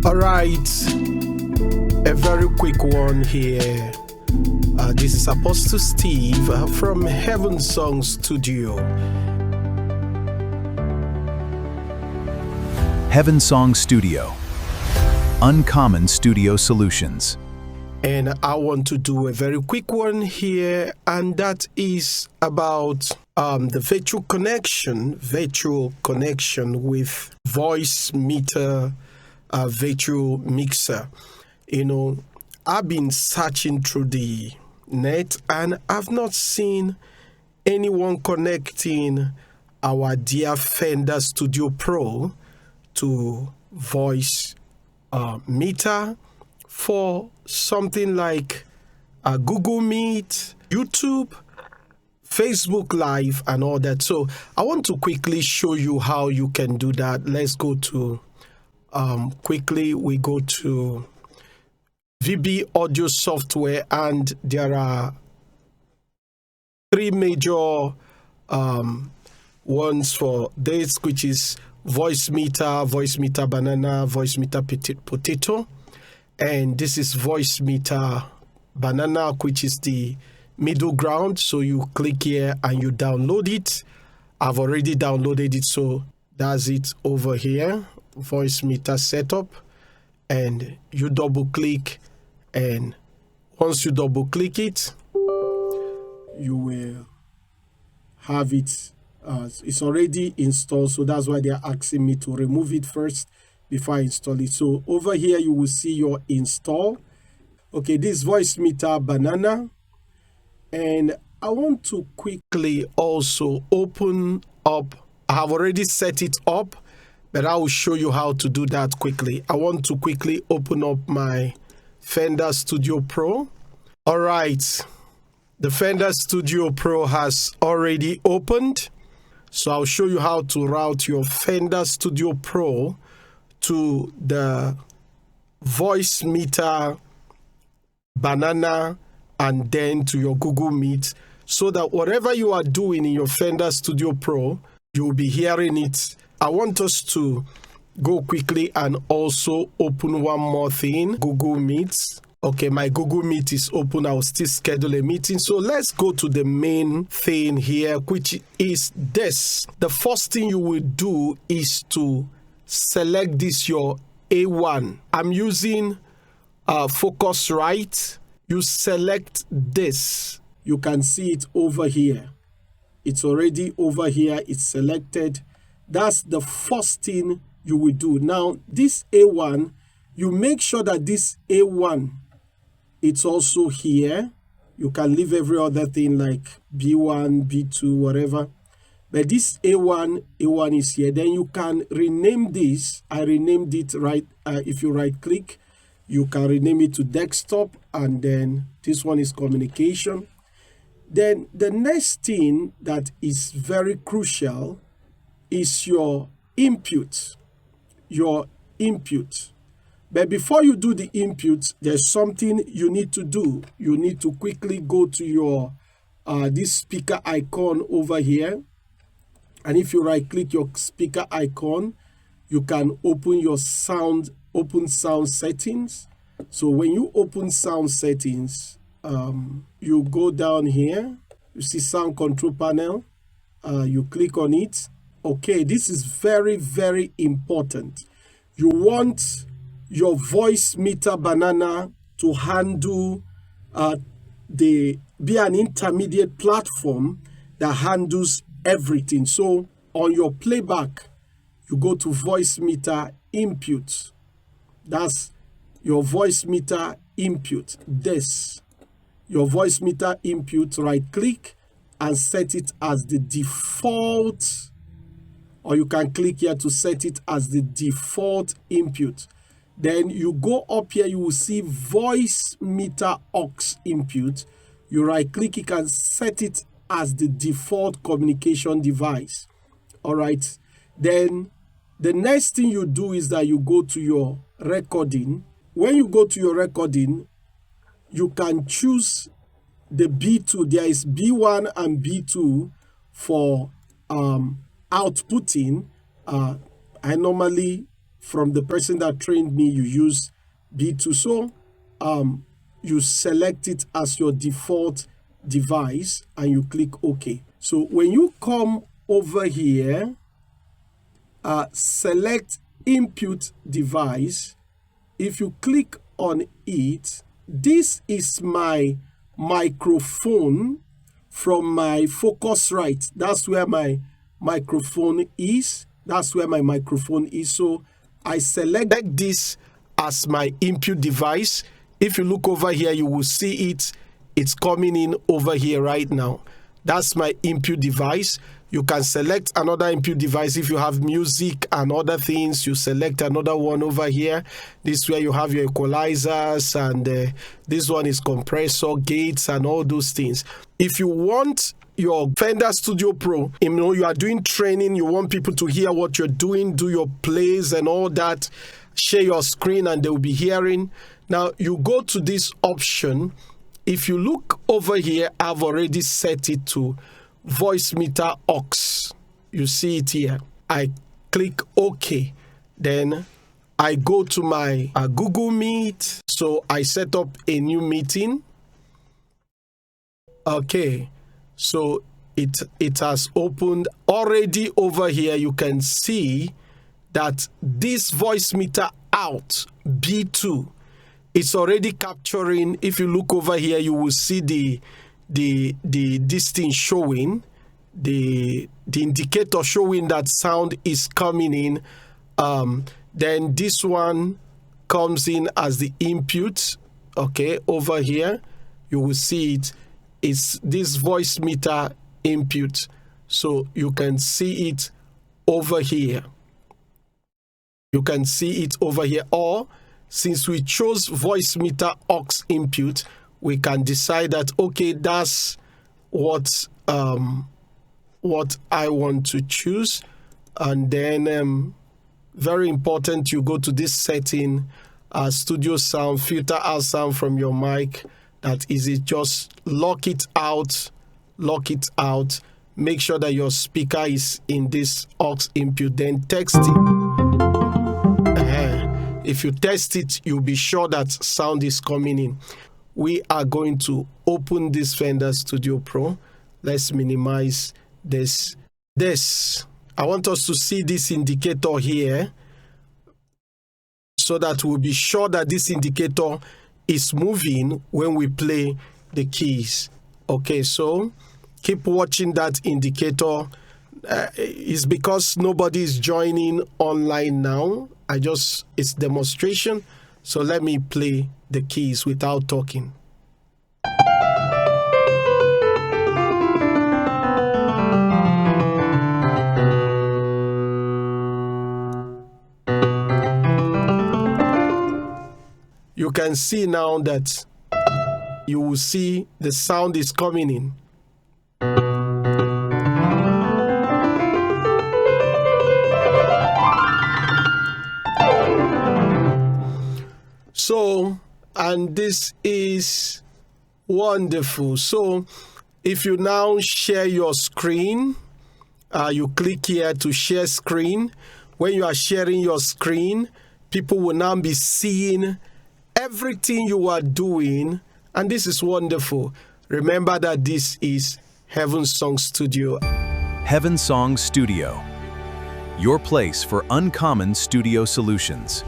All right, a very quick one here. This is Apostle Steve from Heaven Song Studio. Heaven Song Studio. Uncommon Studio Solutions. And I want to do a very quick one here, and that is about the virtual connection with Voicemeter Virtual Mixer. You know, I've been searching through the net and I've not seen anyone connecting our dear Fender Studio Pro to Voicemeter for something like Google Meet, YouTube, Facebook Live, and all that. So I want to quickly show you how you can do that. Let's go to quickly. We go to VB audio software, and there are three major ones for this, which is Voicemeter, Voicemeter Banana, Voicemeter Potato, and this is Voicemeter Banana, which is the middle ground. So you click here and you download it. I've already downloaded it, so that's it over here, Voicemeter setup, and you double click, and once you double click it, you will have it. It's already installed, so that's why they're asking me to remove it first before I install it. So over here you will see your install. Okay, this Voicemeter Banana, and I want to quickly also open up. I have already set it up, but I will show you how to do that quickly. I want to quickly open up my Fender Studio Pro. All right, the Fender Studio Pro has already opened. So I'll show you how to route your Fender Studio Pro to the Voicemeter Banana and then to your Google Meet, so that whatever you are doing in your Fender Studio Pro, you'll be hearing it. I want us to go quickly and also open one more thing, Google Meet. Okay, my Google Meet is open. I'll still schedule a meeting. So let's go to the main thing here, which is this. The first thing you will do is to select this, your A1. I'm using Focusrite. You select this. You can see it over here. It's already over here. It's selected. That's the first thing you will do. Now, this A1, you make sure that this A1, it's also here. You can leave every other thing like B1, B2, whatever. But this A1 is here. Then you can rename this. I renamed it right. If you right click, you can rename it to desktop. And then this one is communication. Then the next thing that is very crucial is your input. Your input. But before you do the input, there's something you need to do. You need to quickly go to your this speaker icon over here. And if you right click your speaker icon, you can open your sound settings. So when you open sound settings, you go down here, you see sound control panel, you click on it. Okay, this is very, very important. You want your Voicemeter Banana to handle be an intermediate platform that handles everything. So on your playback, you go to Voicemeter input. That's your Voicemeter input. This, your Voicemeter input, right click and set it as the default, or you can click here to set it as the default input. Then you go up here, you will see Voicemeter aux input. You right click, you can set it as the default communication device. All right. Then the next thing you do is that you go to your recording. When you go to your recording, you can choose the B2. There is B1 and B2 for outputting. I normally from the person that trained me, you use B2. So you select it as your default device and you click OK. So when you come over here, select input device. If you click on it, this is my microphone from my Focusrite. That's where my microphone is. That's where my microphone is. So I select this as my input device. If you look over here, you will see it. It's coming in over here right now. That's my input device. You can select another input device. If you have music and other things, you select another one over here. This is where you have your equalizers, and this one is compressor, gates, and all those things. If you want your Fender Studio Pro, you are doing training, you want people to hear what you're doing, do your plays and all that, share your screen and they will be hearing. Now you go to this option. If you look over here, I've already set it to Voicemeter aux. You see it here. I click OK. Then I go to my Google Meet. So I set up a new meeting. Okay. So it has opened already. Over here you can see that this Voicemeter out B2, it's already capturing. If you look over here, you will see this thing showing, the indicator showing that sound is coming in. Then this one comes in as the input. Okay, over here you will see it. It's this Voicemeter input. So you can see it over here. You can see it over here. Or since we chose Voicemeter aux input, we can decide that, okay, that's what I want to choose. And then very important, you go to this setting, studio sound, filter out sound from your mic. That is it. Just lock it out, make sure that your speaker is in this aux input, then text it. If you test it, you'll be sure that sound is coming in. We are going to open this Fender Studio Pro. Let's minimize this. I want us to see this indicator here so that we'll be sure that this indicator is moving when we play the keys. Okay, so keep watching that indicator. It's because nobody is joining online now. It's demonstration. So let me play the keys without talking. You can see now that you will see the sound is coming in. So, and this is wonderful. So, if you now share your screen, you click here to share screen. When you are sharing your screen, people will now be seeing everything you are doing, and this is wonderful. Remember that this is Heaven Song Studio. Heaven Song Studio, your place for uncommon studio solutions.